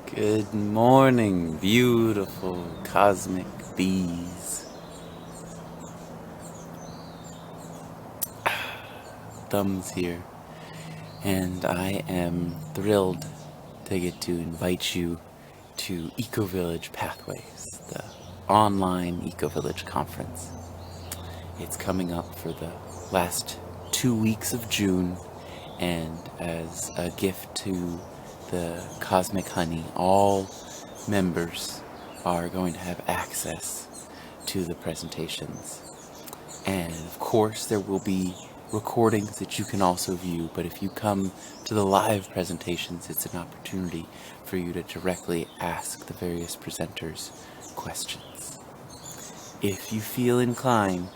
Good morning, beautiful cosmic bees. Thumbs here, and I am thrilled to get to invite you to Ecovillage Pathways, the online Ecovillage conference. It's coming up for the last 2 weeks of June, and as a gift to the Cosmic Honey, all members are going to have access to the presentations. And of course, there will be recordings that you can also view, but if you come to the live presentations, it's an opportunity for you to directly ask the various presenters questions. If you feel inclined,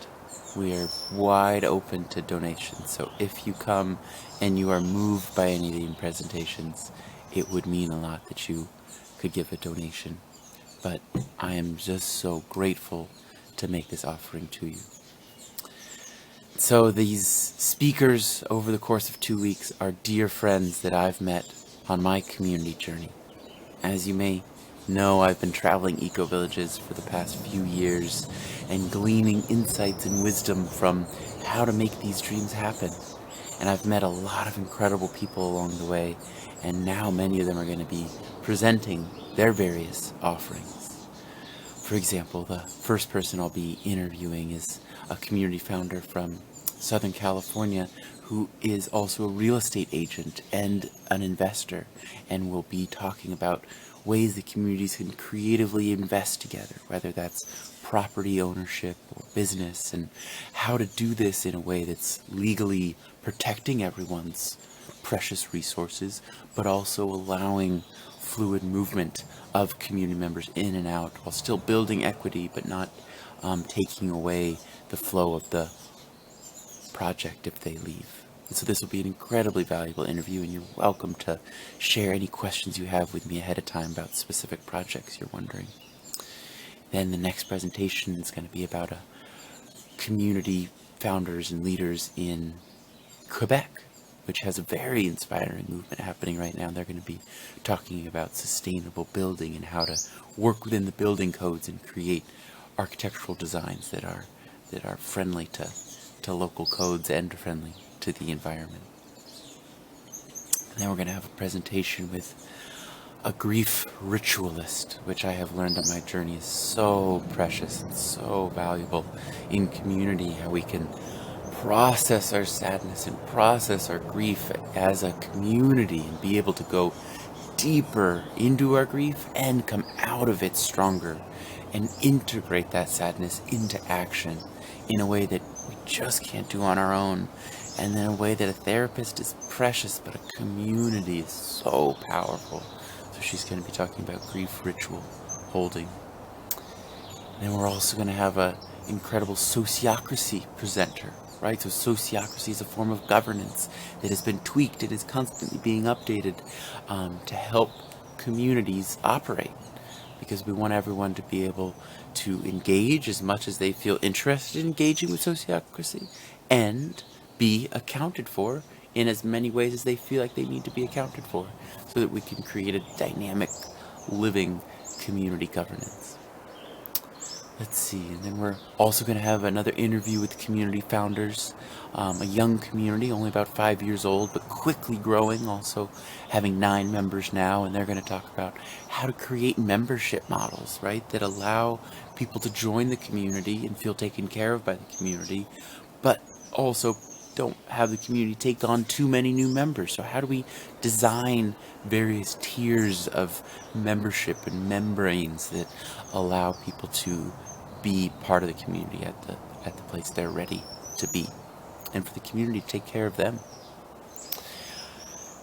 we are wide open to donations. So if you come and you are moved by any of the presentations, it would mean a lot that you could give a donation. But I am just so grateful to make this offering to you. So these speakers over the course of 2 weeks are dear friends that I've met on my community journey. As you may know, I've been traveling eco-villages for the past few years and gleaning insights and wisdom from how to make these dreams happen. And I've met a lot of incredible people along the way, and now many of them are going to be presenting their various offerings. For example, the first person I'll be interviewing is a community founder from Southern California who is also a real estate agent and an investor, and will be talking about ways that communities can creatively invest together, whether that's property ownership or business, and how to do this in a way that's legally protecting everyone's precious resources, but also allowing fluid movement of community members in and out while still building equity, but not taking away the flow of the project if they leave. And so this will be an incredibly valuable interview, and you're welcome to share any questions you have with me ahead of time about specific projects you're wondering. Then the next presentation is going to be about a community founders and leaders in Quebec, which has a very inspiring movement happening right now. They're going to be talking about sustainable building and how to work within the building codes and create architectural designs that are friendly to local codes and friendly to the environment. And then we're going to have a presentation with a grief ritualist, which I have learned on my journey is so precious and so valuable in community, how we can process our sadness and process our grief as a community and be able to go deeper into our grief and come out of it stronger and integrate that sadness into action in a way that we just can't do on our own, and in a way that a therapist is precious but a community is so powerful. So she's going to be talking about grief ritual holding. And then we're also going to have an incredible sociocracy presenter, right? So sociocracy is a form of governance that has been tweaked. It is constantly being updated to help communities operate, because we want everyone to be able to engage as much as they feel interested in engaging with sociocracy, and be accounted for in as many ways as they feel like they need to be accounted for, so that we can create a dynamic, living community governance. Let's see, and then we're also going to have another interview with community founders, a young community, only about 5 years old, but quickly growing, also having 9 members now, and they're going to talk about how to create membership models, right, that allow people to join the community and feel taken care of by the community, but also don't have the community take on too many new members. So how do we design various tiers of membership and membranes that allow people to be part of the community at the place they're ready to be, and for the community to take care of them.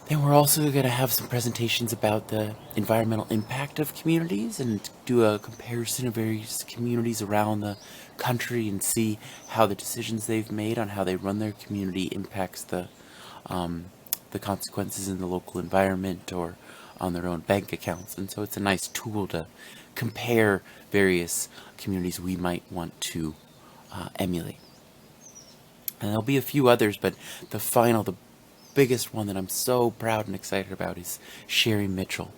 Then we're also going to have some presentations about the environmental impact of communities, and do a comparison of various communities around the country and see how the decisions they've made on how they run their community impacts the consequences in the local environment or on their own bank accounts. And so it's a nice tool to compare various communities we might want to emulate. And there'll be a few others, but the biggest one that I'm so proud and excited about is Sherry Mitchell,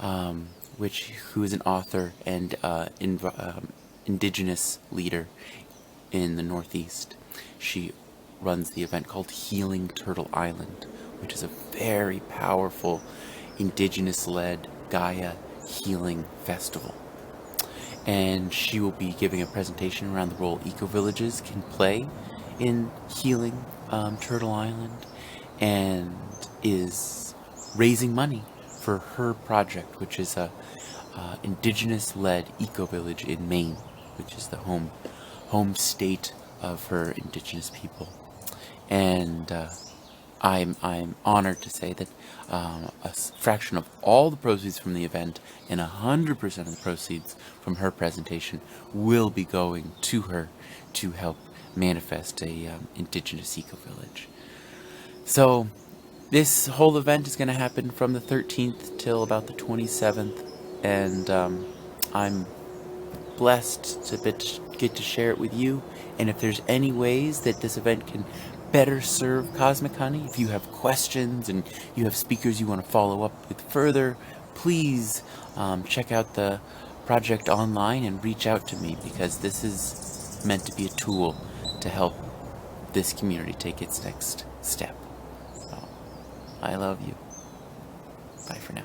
who is an author and indigenous leader in the Northeast. She runs the event called Healing Turtle Island, which is a very powerful indigenous-led Gaia healing festival. And she will be giving a presentation around the role eco-villages can play in healing Turtle Island, and is raising money for her project, which is a indigenous-led eco-village in Maine, which is the home state of her indigenous people. And I'm honored to say that a fraction of all the proceeds from the event and 100% of the proceeds from her presentation will be going to her to help manifest a indigenous eco-village. So this whole event is going to happen from the 13th till about the 27th, and I'm blessed to get to share it with you. And if there's any ways that this event can better serve Cosmic Honey, if you have questions and you have speakers you want to follow up with further, please check out the project online and reach out to me, because this is meant to be a tool to help this community take its next step. So, I love you. Bye for now.